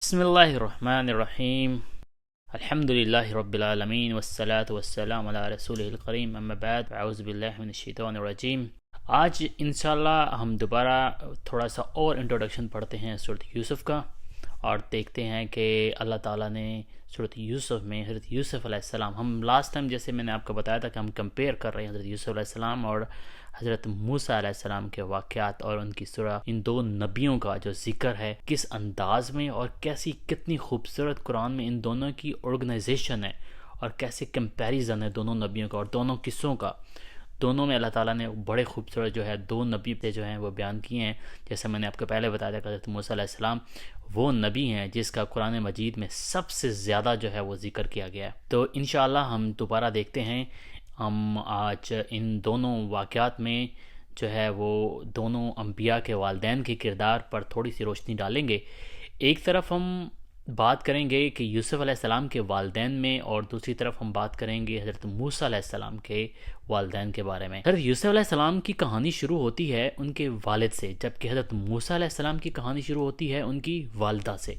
بسم اللہ الرحمن الرحیم الحمد للہ رب العالمین والصلاة والسلام علی رسولہ الکریم اما بعد اعوذ باللہ من الشیطان الرجیم۔ آج انشاءاللہ ہم دوبارہ تھوڑا سا اور انٹروڈکشن پڑھتے ہیں سورۃ یوسف کا، اور دیکھتے ہیں کہ اللہ تعالیٰ نے سورۃ یوسف میں حضرت یوسف علیہ السلام، ہم لاسٹ ٹائم جیسے میں نے آپ کو بتایا تھا کہ ہم کمپیئر کر رہے ہیں حضرت یوسف علیہ السلام اور حضرت موسیٰ علیہ السلام کے واقعات اور ان کی سورہ، ان دو نبیوں کا جو ذکر ہے کس انداز میں اور کتنی خوبصورت قرآن میں ان دونوں کی آرگنائزیشن ہے، اور کیسے کمپیریزن ہے دونوں نبیوں کا اور دونوں قصوں کا۔ دونوں میں اللہ تعالیٰ نے بڑے خوبصورت جو ہے دو نبی پہ جو ہیں وہ بیان کیے ہیں۔ جیسے میں نے آپ کو پہلے بتایا تھا کہ حضرت موسیٰ علیہ السلام وہ نبی ہیں جس کا قرآن مجید میں سب سے زیادہ جو ہے وہ ذکر کیا گیا ہے۔ تو انشاءاللہ ہم دوبارہ دیکھتے ہیں، ہم آج ان دونوں واقعات میں جو ہے وہ دونوں انبیاء کے والدین کے کردار پر تھوڑی سی روشنی ڈالیں گے۔ ایک طرف ہم بات کریں گے کہ یوسف علیہ السلام کے والدین میں، اور دوسری طرف ہم بات کریں گے حضرت موسیٰ علیہ السلام کے والدین کے بارے میں۔ حضرت یوسف علیہ السلام کی کہانی شروع ہوتی ہے ان کے والد سے، جبکہ حضرت موسیٰ علیہ السلام کی کہانی شروع ہوتی ہے ان کی والدہ سے۔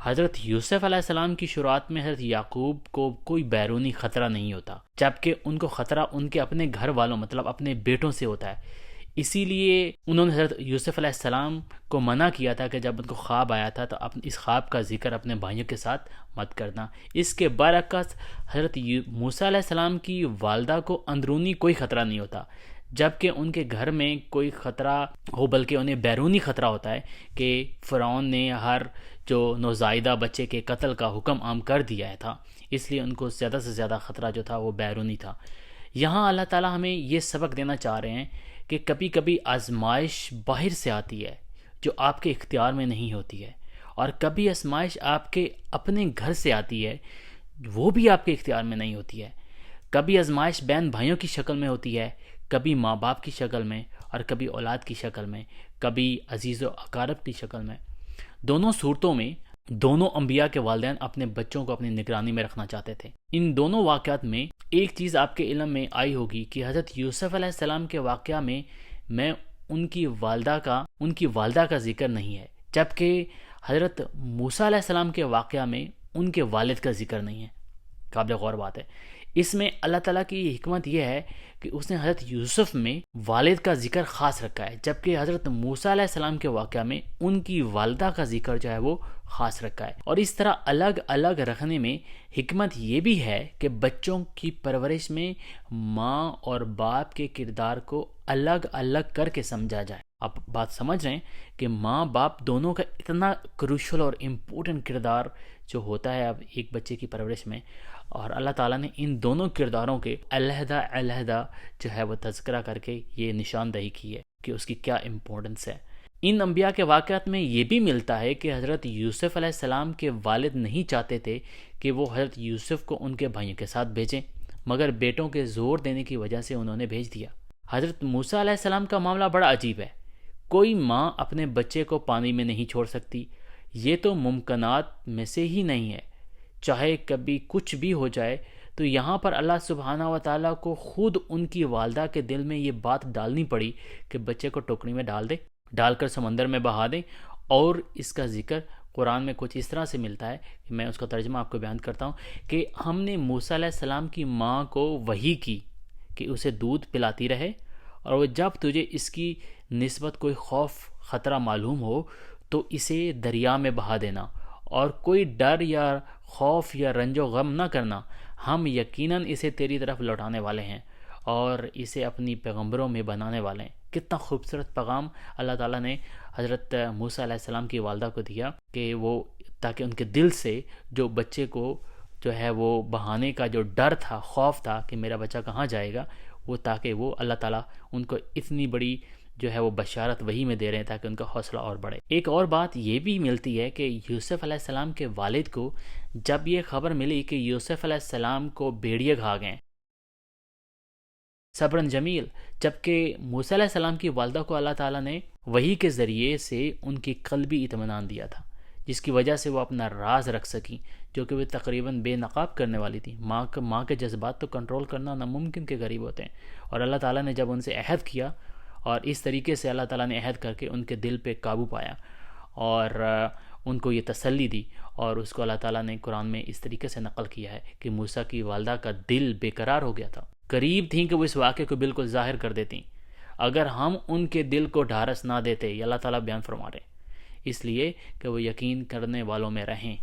حضرت یوسف علیہ السلام کی شروعات میں حضرت یعقوب کو کوئی بیرونی خطرہ نہیں ہوتا، جبکہ ان کو خطرہ ان کے اپنے گھر والوں مطلب اپنے بیٹوں سے ہوتا ہے۔ اسی لیے انہوں نے حضرت یوسف علیہ السلام کو منع کیا تھا کہ جب ان کو خواب آیا تھا تو اس خواب کا ذکر اپنے بھائیوں کے ساتھ مت کرنا۔ اس کے برعکس حضرت موسیٰ علیہ السلام کی والدہ کو اندرونی کوئی خطرہ نہیں ہوتا، جبکہ ان کے گھر میں کوئی خطرہ ہو بلکہ انہیں بیرونی خطرہ ہوتا ہے کہ فرعون نے ہر جو نوزائیدہ بچے کے قتل کا حکم عام کر دیا تھا، اس لیے ان کو زیادہ سے زیادہ خطرہ جو تھا وہ بیرونی تھا۔ یہاں اللہ تعالیٰ ہمیں یہ سبق دینا چاہ رہے ہیں کہ کبھی کبھی آزمائش باہر سے آتی ہے جو آپ کے اختیار میں نہیں ہوتی ہے، اور کبھی آزمائش آپ کے اپنے گھر سے آتی ہے، وہ بھی آپ کے اختیار میں نہیں ہوتی ہے۔ کبھی آزمائش بہن بھائیوں کی شکل میں ہوتی ہے، کبھی ماں باپ کی شکل میں، اور کبھی اولاد کی شکل میں، کبھی عزیز و اقارب کی شکل میں۔ دونوں صورتوں میں دونوں انبیاء کے والدین اپنے بچوں کو اپنی نگرانی میں رکھنا چاہتے تھے۔ ان دونوں واقعات میں ایک چیز آپ کے علم میں آئی ہوگی کہ حضرت یوسف علیہ السلام کے واقعہ میں ان کی والدہ کا ذکر نہیں ہے، جبکہ حضرت موسیٰ علیہ السلام کے واقعہ میں ان کے والد کا ذکر نہیں ہے۔ قابل غور بات ہے۔ اس میں اللہ تعالیٰ کی حکمت یہ ہے کہ اس نے حضرت یوسف میں والد کا ذکر خاص رکھا ہے، جبکہ حضرت موسیٰ علیہ السلام کے واقعہ میں ان کی والدہ کا ذکر جو ہے وہ خاص رکھا ہے۔ اور اس طرح الگ الگ رکھنے میں حکمت یہ بھی ہے کہ بچوں کی پرورش میں ماں اور باپ کے کردار کو الگ الگ کر کے سمجھا جائے۔ آپ بات سمجھ رہے ہیں کہ ماں باپ دونوں کا اتنا کروشل اور امپورٹنٹ کردار جو ہوتا ہے اب ایک بچے کی پرورش میں، اور اللہ تعالیٰ نے ان دونوں کرداروں کے علیحدہ علیحدہ جو ہے وہ تذکرہ کر کے یہ نشاندہی کی ہے کہ اس کی کیا امپورٹنس ہے۔ ان انبیاء کے واقعات میں یہ بھی ملتا ہے کہ حضرت یوسف علیہ السلام کے والد نہیں چاہتے تھے کہ وہ حضرت یوسف کو ان کے بھائیوں کے ساتھ بھیجیں، مگر بیٹوں کے زور دینے کی وجہ سے انہوں نے بھیج دیا۔ حضرت موسیٰ علیہ السلام کا معاملہ بڑا عجیب ہے۔ کوئی ماں اپنے بچے کو پانی میں نہیں چھوڑ سکتی، یہ تو ممکنات میں سے ہی نہیں ہے، چاہے کبھی کچھ بھی ہو جائے۔ تو یہاں پر اللہ سبحانہ و تعالیٰ کو خود ان کی والدہ کے دل میں یہ بات ڈالنی پڑی کہ بچے کو ٹوکری میں ڈال کر سمندر میں بہا دیں۔ اور اس کا ذکر قرآن میں کچھ اس طرح سے ملتا ہے کہ میں اس کا ترجمہ آپ کو بیان کرتا ہوں کہ ہم نے موسیٰ علیہ السلام کی ماں کو وحی کی کہ اسے دودھ پلاتی رہے، اور وہ جب تجھے اس کی نسبت کوئی خوف خطرہ معلوم ہو تو اسے دریا میں بہا دینا، اور کوئی ڈر یا خوف یا رنج و غم نہ کرنا، ہم یقیناً اسے تیری طرف لوٹانے والے ہیں اور اسے اپنی پیغمبروں میں بنانے والے ہیں۔ کتنا خوبصورت پیغام اللہ تعالیٰ نے حضرت موسیٰ علیہ السلام کی والدہ کو دیا کہ وہ تاکہ ان کے دل سے جو بچے کو جو ہے وہ بہانے کا جو ڈر تھا، خوف تھا کہ میرا بچہ کہاں جائے گا، وہ تاکہ وہ اللہ تعالیٰ ان کو اتنی بڑی جو ہے وہ بشارت وحی میں دے رہے ہیں تاکہ ان کا حوصلہ اور بڑھے۔ ایک اور بات یہ بھی ملتی ہے کہ یوسف علیہ السلام کے والد کو جب یہ خبر ملی کہ یوسف علیہ السلام کو بھیڑیے کھا گئے، صبرن جمیل، جبکہ موسیٰ علیہ السلام کی والدہ کو اللہ تعالیٰ نے وحی کے ذریعے سے ان کی قلبی اطمینان دیا تھا، جس کی وجہ سے وہ اپنا راز رکھ سکیں، جو کہ وہ تقریباً بے نقاب کرنے والی تھی۔ ماں کے جذبات تو کنٹرول کرنا ناممکن کے قریب ہوتے ہیں، اور اللہ تعالیٰ نے جب ان سے عہد کیا، اور اس طریقے سے اللہ تعالیٰ نے عہد کر کے ان کے دل پہ قابو پایا، اور ان کو یہ تسلی دی، اور اس کو اللہ تعالیٰ نے قرآن میں اس طریقے سے نقل کیا ہے کہ موسیٰ کی والدہ کا دل بے قرار ہو گیا تھا، قریب تھیں کہ وہ اس واقعے کو بالکل ظاہر کر دیتیں اگر ہم ان کے دل کو ڈھارس نہ دیتے۔ یہ اللہ تعالیٰ بیان فرما رہے ہیں، اس لیے کہ وہ یقین کرنے والوں میں رہیں۔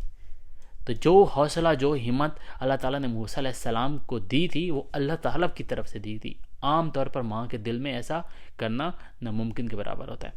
تو جو حوصلہ، جو ہمت اللہ تعالیٰ نے موسیٰ علیہ السلام کو دی تھی، وہ اللہ تعالیٰ کی طرف سے دی تھی۔ عام طور پر ماں کے دل میں ایسا کرنا ناممکن کے برابر ہوتا ہے۔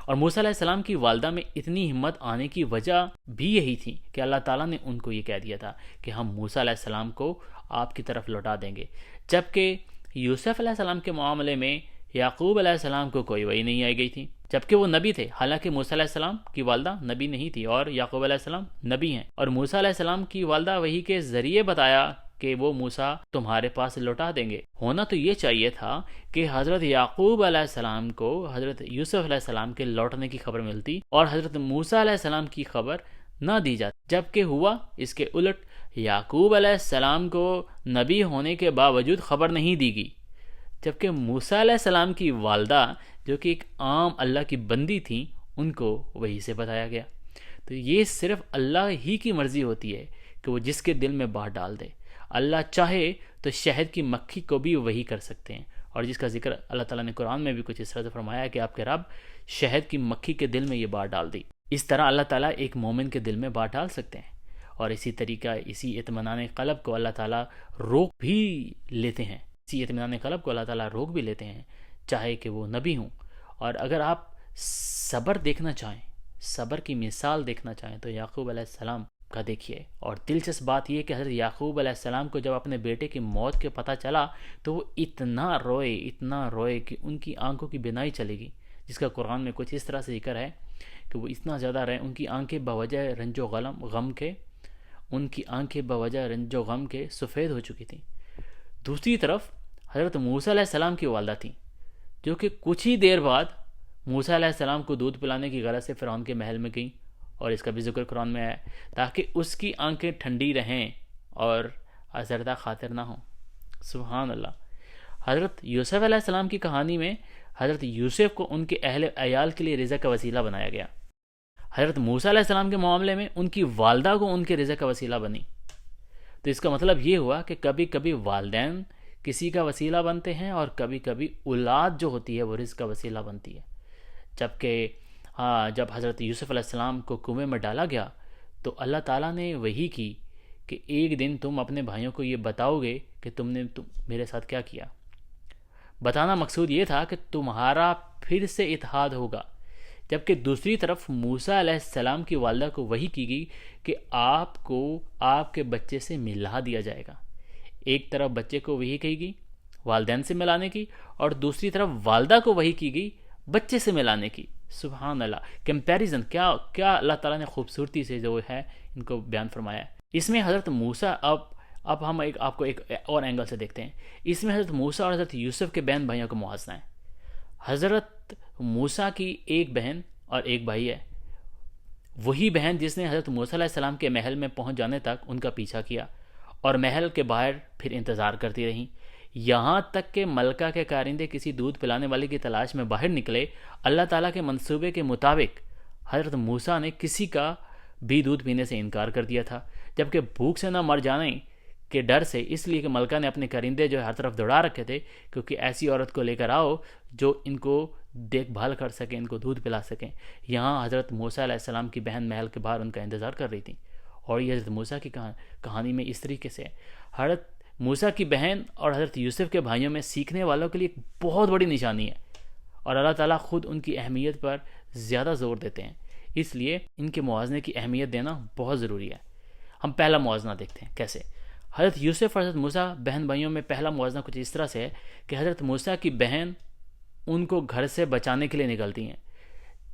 اور موسیٰ علیہ السلام کی والدہ میں اتنی ہمت آنے کی وجہ بھی یہی تھی کہ اللہ تعالیٰ نے ان کو یہ کہہ دیا تھا کہ ہم موسیٰ علیہ السلام کو آپ کی طرف لوٹا دیں گے، جبکہ یوسف علیہ السلام کے معاملے میں یعقوب علیہ السلام کو کوئی وحی نہیں آئی گئی تھی، جبکہ وہ نبی تھے۔ حالانکہ موسیٰ علیہ السلام کی والدہ نبی نہیں تھی اور یعقوب علیہ السلام نبی ہیں، اور موسیٰ علیہ السلام کی والدہ وحی کے ذریعے بتایا کہ وہ موسیٰ تمہارے پاس لوٹا دیں گے۔ ہونا تو یہ چاہیے تھا کہ حضرت یعقوب علیہ السلام کو حضرت یوسف علیہ السلام کے لوٹنے کی خبر ملتی اور حضرت موسیٰ علیہ السلام کی خبر نہ دی جاتی، جبکہ ہوا اس کے الٹ۔ یعقوب علیہ السلام کو نبی ہونے کے باوجود خبر نہیں دی گئی، جبکہ موسیٰ علیہ السلام کی والدہ جو کہ ایک عام اللہ کی بندی تھیں، ان کو وحی سے بتایا گیا۔ تو یہ صرف اللہ ہی کی مرضی ہوتی ہے کہ وہ جس کے دل میں بات ڈال دے۔ اللہ چاہے تو شہد کی مکھی کو بھی وحی کر سکتے ہیں، اور جس کا ذکر اللہ تعالیٰ نے قرآن میں بھی کچھ اس طرح سے فرمایا ہے کہ آپ کے رب شہد کی مکھی کے دل میں یہ بات ڈال دی۔ اس طرح اللہ تعالیٰ ایک مومن کے دل میں بات ڈال سکتے ہیں، اور اسی طریقہ اسی اطمینان قلب کو اللہ تعالیٰ روک بھی لیتے ہیں، اسی اطمینان قلب کو اللہ تعالیٰ روک بھی لیتے ہیں، چاہے کہ وہ نبی ہوں۔ اور اگر آپ صبر دیکھنا چاہیں، صبر کی مثال دیکھنا چاہیں تو یعقوب علیہ السلام کا دیکھیے۔ اور دلچسپ بات یہ کہ حضرت یعقوب علیہ السلام کو جب اپنے بیٹے کی موت کے پتہ چلا تو وہ اتنا روئے کہ ان کی آنکھوں کی بینائی چلے گی، جس کا قرآن میں کچھ اس طرح سے ذکر ہے کہ وہ اتنا زیادہ رہے، ان کی آنکھیں بوجہ رنج و غم کے سفید ہو چکی تھیں۔ دوسری طرف حضرت موسیٰ علیہ السلام کی والدہ تھیں، جو کہ کچھ ہی دیر بعد موسیٰ علیہ السلام کو دودھ پلانے کی غرض سے فرعون کے محل میں گئیں، اور اس کا بھی ذکر قرآن میں ہے تاکہ اس کی آنکھیں ٹھنڈی رہیں اور آزردہ خاطر نہ ہوں۔ سبحان اللہ۔ حضرت یوسف علیہ السلام کی کہانی میں حضرت یوسف کو ان کے اہل عیال کے لیے رزق کا وسیلہ بنایا گیا۔ حضرت موسیٰ علیہ السلام کے معاملے میں ان کی والدہ کو ان کے رزق کا وسیلہ بنی۔ تو اس کا مطلب یہ ہوا کہ کبھی کبھی والدین کسی کا وسیلہ بنتے ہیں، اور کبھی کبھی اولاد جو ہوتی ہے وہ رزق کا وسیلہ بنتی ہے۔ جبکہ جب حضرت یوسف علیہ السلام کو کنویں میں ڈالا گیا تو اللہ تعالیٰ نے وحی کی کہ ایک دن تم اپنے بھائیوں کو یہ بتاؤ گے کہ تم نے میرے ساتھ کیا کیا۔ بتانا مقصود یہ تھا کہ تمہارا پھر سے اتحاد ہوگا۔ جبکہ دوسری طرف موسیٰ علیہ السلام کی والدہ کو وحی کی گئی کہ آپ کو آپ کے بچے سے ملا دیا جائے گا۔ ایک طرف بچے کو وحی کی گئی والدین سے ملانے کی، اور دوسری طرف والدہ کو وحی کی گئی بچے سے ملانے کی۔ سبحان اللہ، کمپیریزن کیا اللہ تعالیٰ نے خوبصورتی سے جو ہے ان کو بیان فرمایا ہے۔ اس میں حضرت موسیٰ، اب ہم آپ کو ایک اور اینگل سے دیکھتے ہیں۔ اس میں حضرت موسیٰ اور حضرت یوسف کے بہن بھائیوں کا موازنہ ہے۔ حضرت موسیٰ کی ایک بہن اور ایک بھائی ہے، وہی بہن جس نے حضرت موسیٰ علیہ السلام کے محل میں پہنچ جانے تک ان کا پیچھا کیا اور محل کے باہر پھر انتظار کرتی رہیں، یہاں تک کہ ملکہ کے کارندے کسی دودھ پلانے والے کی تلاش میں باہر نکلے۔ اللہ تعالیٰ کے منصوبے کے مطابق حضرت موسیٰ نے کسی کا بھی دودھ پینے سے انکار کر دیا تھا، جبکہ بھوک سے نہ مر جانے کے ڈر سے، اس لیے کہ ملکہ نے اپنے کرندے جو ہر طرف دوڑا رکھے تھے، کیونکہ ایسی عورت کو لے کر آؤ جو ان کو دیکھ بھال کر سکیں، ان کو دودھ پلا سکیں۔ یہاں حضرت موسیٰ علیہ السلام کی بہن محل کے باہر ان کا انتظار کر رہی تھی، اور یہ حضرت موسیٰ کی کہانی میں اس طریقے سے حضرت موسیٰ کی بہن اور حضرت یوسف کے بھائیوں میں سیکھنے والوں کے لیے ایک بہت بڑی نشانی ہے، اور اللہ تعالیٰ خود ان کی اہمیت پر زیادہ زور دیتے ہیں، اس لیے ان کے موازنے کی اہمیت دینا بہت ضروری ہے۔ ہم پہلا موازنہ دیکھتے ہیں کیسے۔ حضرت یوسف اور حضرت موسیٰ بہن بھائیوں میں پہلا موازنہ کچھ اس طرح سے ہے کہ حضرت موسیٰ کی بہن ان کو گھر سے بچانے کے لیے نکلتی ہیں۔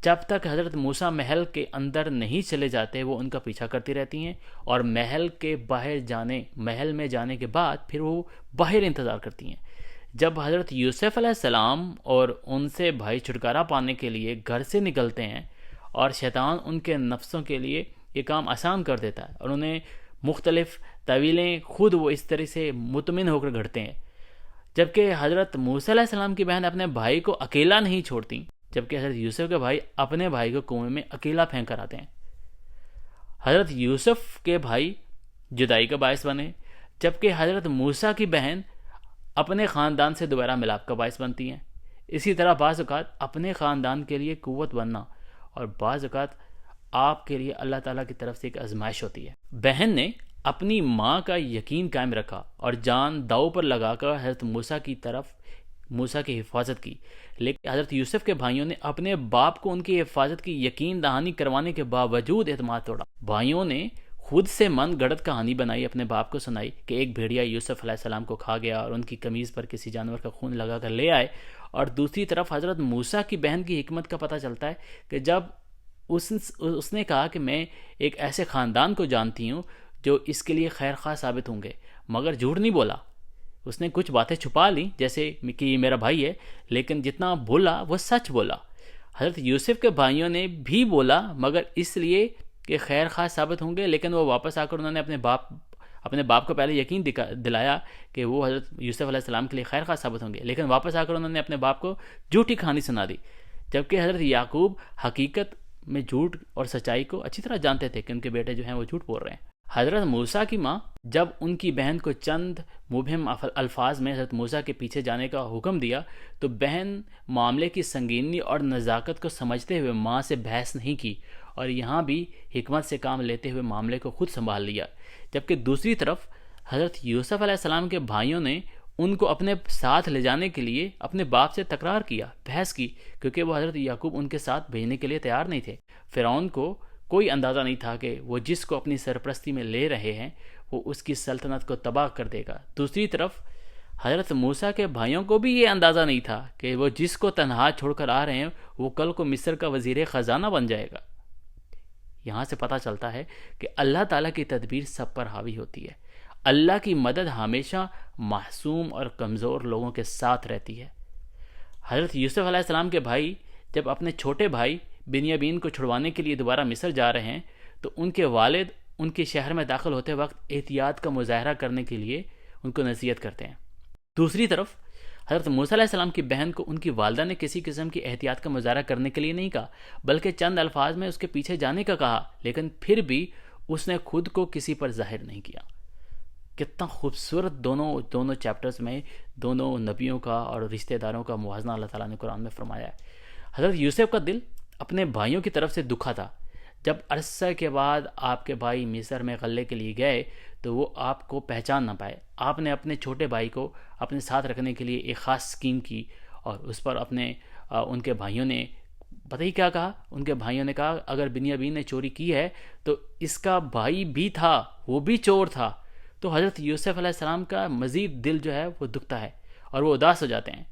جب تک حضرت موسیٰ محل کے اندر نہیں چلے جاتے وہ ان کا پیچھا کرتی رہتی ہیں، اور محل میں جانے کے بعد پھر وہ باہر انتظار کرتی ہیں۔ جب حضرت یوسف علیہ السلام اور ان سے بھائی چھٹکارا پانے کے لیے گھر سے نکلتے ہیں، اور شیطان ان کے نفسوں کے لیے یہ کام آسان کر دیتا ہے، اور انہیں مختلف طویلیں خود وہ اس طرح سے مطمئن ہو کر گھڑتے ہیں، جبکہ حضرت موسیٰ علیہ السلام کی بہن اپنے بھائی کو اکیلا نہیں چھوڑتی، جبکہ حضرت یوسف کے بھائی اپنے بھائی کو کنویں میں اکیلا پھینک کر آتے ہیں۔ حضرت یوسف کے بھائی جدائی کا باعث بنے، جبکہ حضرت موسیٰ کی بہن اپنے خاندان سے دوبارہ ملاپ کا باعث بنتی ہیں۔ اسی طرح بعض اوقات اپنے خاندان کے لیے قوت بننا اور بعض اوقات آپ کے لیے اللہ تعالیٰ کی طرف سے ایک آزمائش ہوتی ہے۔ بہن نے اپنی ماں کا یقین قائم رکھا اور جان داؤ پر لگا کر حضرت موسیٰ کی حفاظت کی، لیکن حضرت یوسف کے بھائیوں نے اپنے باپ کو ان کی حفاظت کی یقین دہانی کروانے کے باوجود اعتماد توڑا۔ بھائیوں نے خود سے من گڑت کہانی بنائی، اپنے باپ کو سنائی کہ ایک بھیڑیا یوسف علیہ السلام کو کھا گیا اور ان کی قمیض پر کسی جانور کا خون لگا کر لے آئے، اور دوسری طرف حضرت موسیٰ کی بہن کی حکمت کا پتہ چلتا ہے کہ جب اس نے کہا کہ میں ایک ایسے خاندان کو جانتی ہوں جو اس کے لیے خیر خواہ ثابت ہوں گے، مگر جھوٹ نہیں بولا۔ اس نے کچھ باتیں چھپا لیں جیسے کہ یہ میرا بھائی ہے، لیکن جتنا بولا وہ سچ بولا۔ حضرت یوسف کے بھائیوں نے بھی بولا مگر اس لیے کہ خیر خواہ ثابت ہوں گے، لیکن وہ واپس آ کر انہوں نے اپنے باپ کو پہلے یقین دلایا کہ وہ حضرت یوسف علیہ السلام کے لیے خیر خواہ ثابت ہوں گے، لیکن واپس آ کر انہوں نے اپنے باپ کو جھوٹی کہانی سنا دی، جبکہ حضرت یعقوب حقیقت میں جھوٹ اور سچائی کو اچھی طرح جانتے تھے کہ ان کے بیٹے جو ہیں وہ جھوٹ بول رہے ہیں۔ حضرت موسیٰ کی ماں جب ان کی بہن کو چند مبہم الفاظ میں حضرت موسیٰ کے پیچھے جانے کا حکم دیا تو بہن معاملے کی سنگینی اور نزاکت کو سمجھتے ہوئے ماں سے بحث نہیں کی اور یہاں بھی حکمت سے کام لیتے ہوئے معاملے کو خود سنبھال لیا، جبکہ دوسری طرف حضرت یوسف علیہ السلام کے بھائیوں نے ان کو اپنے ساتھ لے جانے کے لیے اپنے باپ سے تکرار کیا، بحث کی، کیونکہ وہ حضرت یعقوب ان کے ساتھ بھیجنے کے لیے تیار نہیں تھے۔ فرعون کو کوئی اندازہ نہیں تھا کہ وہ جس کو اپنی سرپرستی میں لے رہے ہیں وہ اس کی سلطنت کو تباہ کر دے گا۔ دوسری طرف حضرت موسیٰ کے بھائیوں کو بھی یہ اندازہ نہیں تھا کہ وہ جس کو تنہا چھوڑ کر آ رہے ہیں وہ کل کو مصر کا وزیر خزانہ بن جائے گا۔ یہاں سے پتہ چلتا ہے کہ اللہ تعالیٰ کی تدبیر سب پر حاوی ہوتی ہے۔ اللہ کی مدد ہمیشہ معصوم اور کمزور لوگوں کے ساتھ رہتی ہے۔ حضرت یوسف علیہ السلام کے بھائی جب اپنے چھوٹے بھائی بنیامین کو چھڑوانے کے لیے دوبارہ مصر جا رہے ہیں تو ان کے والد ان کے شہر میں داخل ہوتے وقت احتیاط کا مظاہرہ کرنے کے لیے ان کو نصیحت کرتے ہیں۔ دوسری طرف حضرت موسیٰ علیہ السلام کی بہن کو ان کی والدہ نے کسی قسم کی احتیاط کا مظاہرہ کرنے کے لیے نہیں کہا، بلکہ چند الفاظ میں اس کے پیچھے جانے کا کہا، لیکن پھر بھی اس نے خود کو کسی پر ظاہر نہیں کیا۔ کتنا خوبصورت دونوں چیپٹرز میں دونوں نبیوں کا اور رشتہ داروں کا موازنہ اللہ تعالیٰ نے قرآن میں فرمایا ہے۔ حضرت یوسف کا دل اپنے بھائیوں کی طرف سے دکھا تھا۔ جب عرصہ کے بعد آپ کے بھائی مصر میں غلے کے لیے گئے تو وہ آپ کو پہچان نہ پائے۔ آپ نے اپنے چھوٹے بھائی کو اپنے ساتھ رکھنے کے لیے ایک خاص اسکیم کی اور اس پر ان کے بھائیوں نے پتہ ہی کیا کہا؟ ان کے بھائیوں نے کہا اگر بنیامین نے چوری کی ہے تو اس کا بھائی بھی تھا، وہ بھی چور تھا۔ تو حضرت یوسف علیہ السلام کا مزید دل جو ہے وہ دکھتا ہے اور وہ اداس ہو جاتے ہیں،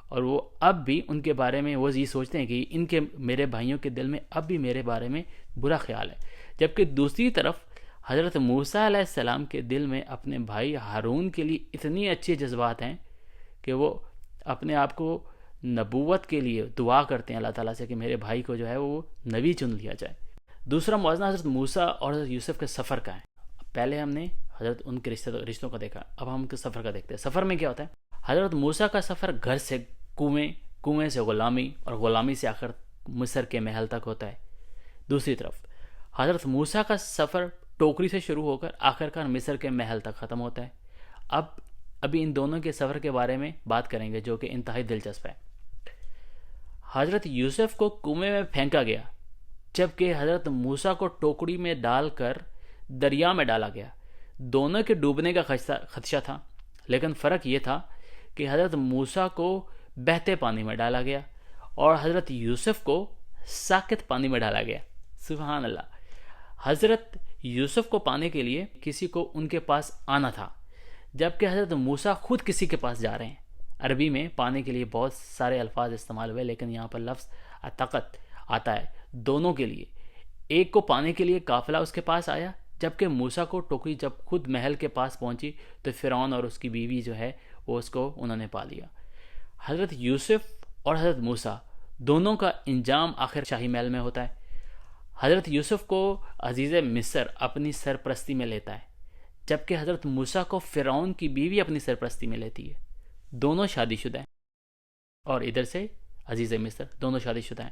اور وہ اب بھی ان کے بارے میں وہ یہ سوچتے ہیں کہ میرے بھائیوں کے دل میں اب بھی میرے بارے میں برا خیال ہے۔ جبکہ دوسری طرف حضرت موسیٰ علیہ السلام کے دل میں اپنے بھائی ہارون کے لیے اتنی اچھے جذبات ہیں کہ وہ اپنے آپ کو نبوت کے لیے دعا کرتے ہیں اللہ تعالیٰ سے کہ میرے بھائی کو جو ہے وہ نبی چن لیا جائے۔ دوسرا موازنہ حضرت موسیٰ اور حضرت یوسف کے سفر کا ہے۔ پہلے ہم نے حضرت ان کے رشتوں کا دیکھا، اب ہم ان کے سفر کا دیکھتے ہیں۔ سفر میں کیا ہوتا ہے؟ حضرت موسیٰ کا سفر گھر سے کنویں سے غلامی اور غلامی سے آخر مصر کے محل تک ہوتا ہے۔ دوسری طرف حضرت موسیٰ کا سفر ٹوکری سے شروع ہو کر آخرکار مصر کے محل تک ختم ہوتا ہے۔ ابھی ان دونوں کے سفر کے بارے میں بات کریں گے جو کہ انتہائی دلچسپ ہے۔ حضرت یوسف کو کنویں میں پھینکا گیا جبکہ حضرت موسیٰ کو ٹوکری میں ڈال کر دریا میں ڈالا گیا۔ دونوں کے ڈوبنے کا خدشہ تھا، لیکن فرق یہ تھا کہ حضرت موسیٰ کو بہتے پانی میں ڈالا گیا اور حضرت یوسف کو ساکت پانی میں ڈالا گیا۔ سبحان اللہ۔ حضرت یوسف کو پانے کے لیے کسی کو ان کے پاس آنا تھا، جبکہ حضرت موسیٰ خود کسی کے پاس جا رہے ہیں۔ عربی میں پانے کے لیے بہت سارے الفاظ استعمال ہوئے، لیکن یہاں پر لفظ اتقت آتا ہے دونوں کے لیے۔ ایک کو پانے کے لیے قافلہ اس کے پاس آیا، جبکہ موسیٰ کو ٹوکری جب خود محل کے پاس پہنچی تو فرعون اور اس کی بیوی جو ہے وہ اس کو انہوں نے پا لیا۔ حضرت یوسف اور حضرت موسیٰ دونوں کا انجام آخر شاہی محل میں ہوتا ہے۔ حضرت یوسف کو عزیز مصر اپنی سرپرستی میں لیتا ہے، جبکہ حضرت موسیٰ کو فرعون کی بیوی اپنی سرپرستی میں لیتی ہے۔ دونوں شادی شدہ ہیں، اور ادھر سے عزیز مصر دونوں شادی شدہ ہیں،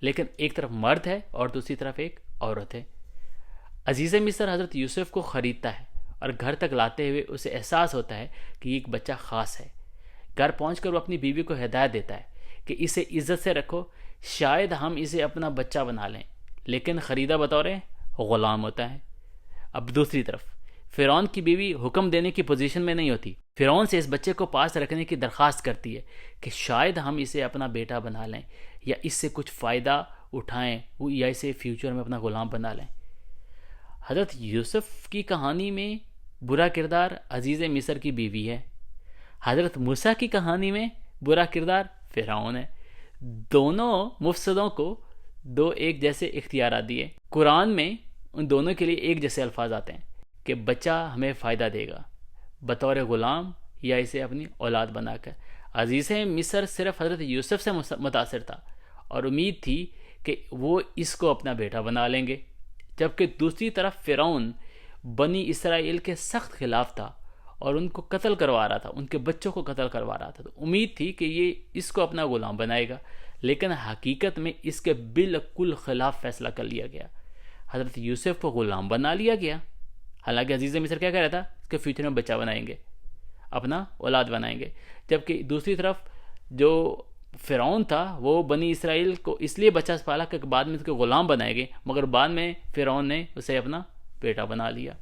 لیکن ایک طرف مرد ہے اور دوسری طرف ایک عورت ہے۔ عزیز مصر حضرت یوسف کو خریدتا ہے اور گھر تک لاتے ہوئے اسے احساس ہوتا ہے کہ یہ ایک بچہ خاص ہے۔ گھر پہنچ کر وہ اپنی بیوی کو ہدایت دیتا ہے کہ اسے عزت سے رکھو، شاید ہم اسے اپنا بچہ بنا لیں، لیکن خریدا بطور غلام ہوتا ہے۔ اب دوسری طرف فرعون کی بیوی حکم دینے کی پوزیشن میں نہیں ہوتی، فرعون سے اس بچے کو پاس رکھنے کی درخواست کرتی ہے کہ شاید ہم اسے اپنا بیٹا بنا لیں یا اس سے کچھ فائدہ اٹھائیں یا اسے فیوچر میں اپنا غلام بنا لیں۔ حضرت یوسف کی کہانی میں برا کردار عزیز مصر کی بیوی ہے، حضرت موسیٰ کی کہانی میں برا کردار فرعون ہے۔ دونوں مفسدوں کو دو ایک جیسے اختیارات دیے۔ قرآن میں ان دونوں کے لیے ایک جیسے الفاظ آتے ہیں کہ بچہ ہمیں فائدہ دے گا بطور غلام یا اسے اپنی اولاد بنا کر۔ عزیز مصر صرف حضرت یوسف سے متاثر تھا اور امید تھی کہ وہ اس کو اپنا بیٹا بنا لیں گے، جبکہ دوسری طرف فرعون بنی اسرائیل کے سخت خلاف تھا اور ان کو قتل کروا رہا تھا، ان کے بچوں کو قتل کروا رہا تھا۔ تو امید تھی کہ یہ اس کو اپنا غلام بنائے گا، لیکن حقیقت میں اس کے بالکل خلاف فیصلہ کر لیا گیا۔ حضرت یوسف کو غلام بنا لیا گیا، حالانکہ عزیز مصر کیا کہہ رہا تھا اس کے فیوچر میں بچہ بنائیں گے، اپنا اولاد بنائیں گے، جبکہ دوسری طرف جو فرعون تھا وہ بنی اسرائیل کو اس لیے بچہ پالا کہ بعد میں اس کے غلام بنائے گئے، مگر بعد میں فرعون نے اسے اپنا بیٹا بنا لیا۔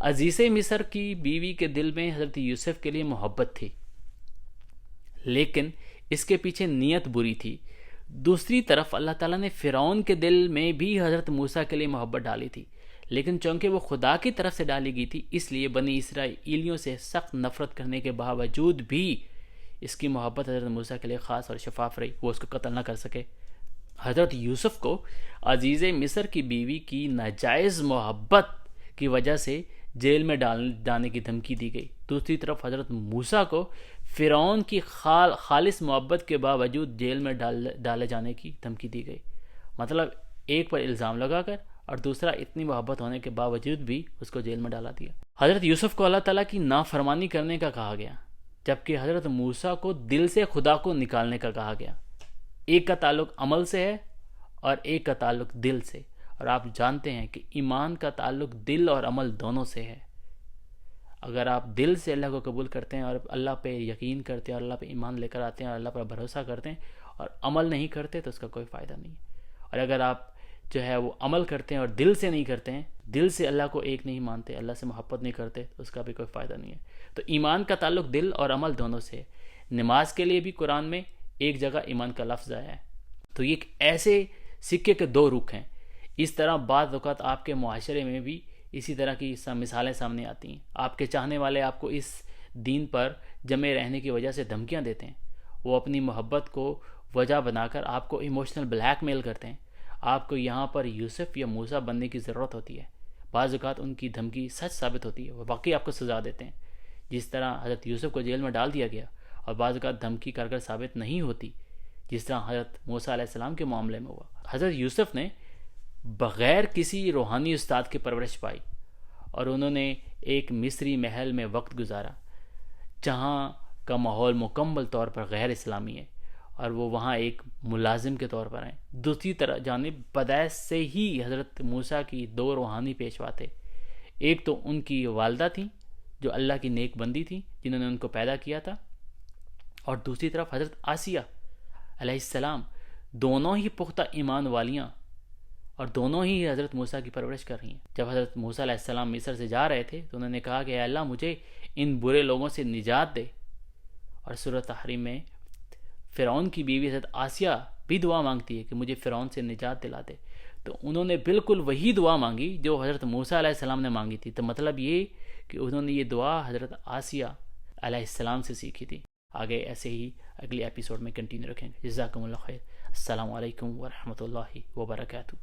عزیز مصر کی بیوی کے دل میں حضرت یوسف کے لیے محبت تھی، لیکن اس کے پیچھے نیت بری تھی۔ دوسری طرف اللہ تعالیٰ نے فرعون کے دل میں بھی حضرت موسیٰ کے لیے محبت ڈالی تھی، لیکن چونکہ وہ خدا کی طرف سے ڈالی گئی تھی اس لیے بنی اسرائیلیوں سے سخت نفرت کرنے کے باوجود بھی اس کی محبت حضرت موسیٰ کے لیے خاص اور شفاف رہی، وہ اس کو قتل نہ کر سکے۔ حضرت یوسف کو عزیز مصر کی بیوی کی ناجائز محبت کی وجہ سے جیل میں ڈالنے کی دھمکی دی گئی۔ دوسری طرف حضرت موسیٰ کو فرعون کی خالص محبت کے باوجود جیل میں ڈالے جانے کی دھمکی دی گئی۔ مطلب ایک پر الزام لگا کر اور دوسرا اتنی محبت ہونے کے باوجود بھی اس کو جیل میں ڈالا دیا۔ حضرت یوسف کو اللہ تعالیٰ کی نافرمانی کرنے کا کہا گیا، جبکہ حضرت موسیٰ کو دل سے خدا کو نکالنے کا کہا گیا۔ ایک کا تعلق عمل سے ہے اور ایک کا تعلق دل سے، اور آپ جانتے ہیں کہ ایمان کا تعلق دل اور عمل دونوں سے ہے۔ اگر آپ دل سے اللہ کو قبول کرتے ہیں اور اللہ پہ یقین کرتے ہیں اور اللہ پہ ایمان لے کر آتے ہیں اور اللہ پر بھروسہ کرتے ہیں اور عمل نہیں کرتے تو اس کا کوئی فائدہ نہیں ہے۔ اور اگر آپ جو ہے وہ عمل کرتے ہیں اور دل سے نہیں کرتے ہیں، دل سے اللہ کو ایک نہیں مانتے، اللہ سے محبت نہیں کرتے، تو اس کا بھی کوئی فائدہ نہیں ہے۔ تو ایمان کا تعلق دل اور عمل دونوں سے ہے۔ نماز کے لیے بھی قرآن میں ایک جگہ ایمان کا لفظ آیا ہے۔ تو یہ ایک ایسے سکے کے دو رخ ہیں۔ اس طرح بعض اوقات آپ کے معاشرے میں بھی اسی طرح کی مثالیں سامنے آتی ہیں۔ آپ کے چاہنے والے آپ کو اس دین پر جمے رہنے کی وجہ سے دھمکیاں دیتے ہیں، وہ اپنی محبت کو وجہ بنا کر آپ کو ایموشنل بلیک میل کرتے ہیں۔ آپ کو یہاں پر یوسف یا موسیٰ بننے کی ضرورت ہوتی ہے۔ بعض اوقات ان کی دھمکی سچ ثابت ہوتی ہے، وہ واقعی آپ کو سزا دیتے ہیں، جس طرح حضرت یوسف کو جیل میں ڈال دیا گیا، اور بعض اوقات دھمکی کر ثابت نہیں ہوتی، جس طرح حضرت موسیٰ علیہ السلام کے معاملے میں ہوا۔ حضرت یوسف نے بغیر کسی روحانی استاد کی پرورش پائی، اور انہوں نے ایک مصری محل میں وقت گزارا جہاں کا ماحول مکمل طور پر غیر اسلامی ہے، اور وہ وہاں ایک ملازم کے طور پر ہیں۔ دوسری طرح جانب پیدائش سے ہی حضرت موسیٰ کی دو روحانی پیشوا تھے۔ ایک تو ان کی والدہ تھیں جو اللہ کی نیک بندی تھیں جنہوں نے ان کو پیدا کیا تھا، اور دوسری طرف حضرت آسیہ علیہ السلام، دونوں ہی پختہ ایمان والیاں، اور دونوں ہی حضرت موسیٰ کی پرورش کر رہی ہیں۔ جب حضرت موسیٰ علیہ السلام مصر سے جا رہے تھے تو انہوں نے کہا کہ اے اللہ مجھے ان برے لوگوں سے نجات دے، اور سورۃ تحریم میں فرعون کی بیوی حضرت آسیہ بھی دعا مانگتی ہے کہ مجھے فرعون سے نجات دلا دے، تو انہوں نے بالکل وہی دعا مانگی جو حضرت موسیٰ علیہ السلام نے مانگی تھی۔ تو مطلب یہ کہ انہوں نے یہ دعا حضرت آسیہ علیہ السلام سے سیکھی تھی۔ آگے ایسے ہی اگلی ایپیسوڈ میں کنٹینیو رکھیں گے۔ جزاکم اللہ خیر۔ السلام علیکم ورحمۃ اللہ وبرکاتہ۔